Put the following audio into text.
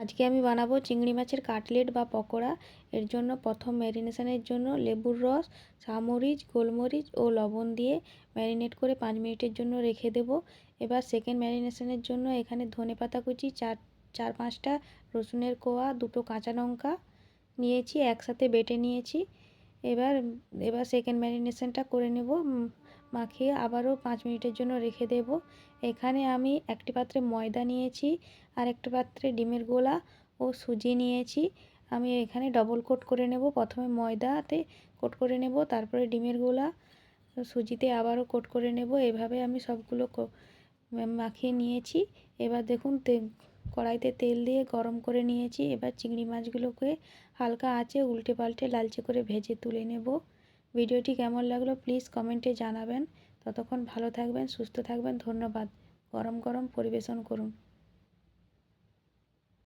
আজকে আমি বানাবো চিংড়ি মাছের কাটলেট বা পকোড়া। এর জন্য প্রথম ম্যারিনেশনের জন্য লেবুর রস, সামরিচ, গোলমরিচ ও লবণ দিয়ে ম্যারিনেট করে 5 মিনিটের জন্য রেখে দেব। এবার সেকেন্ড ম্যারিনেশনের জন্য এখানে ধনেপাতা কুচি, চার পাঁচটা রসুনের কোয়া, দুটো কাঁচা লঙ্কা নিয়েছি, একসাথে বেটে নিয়েছি। এবার এবার সেকেন্ড ম্যারিনেশনটা করে নেব। মাখিয়ে আবারও 5 মিনিটের জন্য রেখে দেব। এখানে আমি একটি পাত্রে ময়দা নিয়েছি, আর একটা পাত্রে ডিমের গোলা ও সুজি নিয়েছি। আমি এখানে ডবল কোট করে নেব। প্রথমে ময়দাতে কোট করে নেব, তারপরে ডিমের গোলা, সুজিতে আবারও কোট করে নেব। এভাবে আমি সবগুলো মাখিয়ে নিয়েছি। এবার দেখুন কড়াইতে তেল দিয়ে গরম করে নিয়েছি। এবার চিংড়ি মাছগুলোকে হালকা আঁচে উল্টে পাল্টে লালচে করে ভেজে তুলে নেব। ভিডিওটি কেমন লাগলো প্লিজ কমেন্টে জানাবেন। ততক্ষণ ভালো থাকবেন, সুস্থ থাকবেন। ধন্যবাদ। গরম গরম পরিবেশন করুন।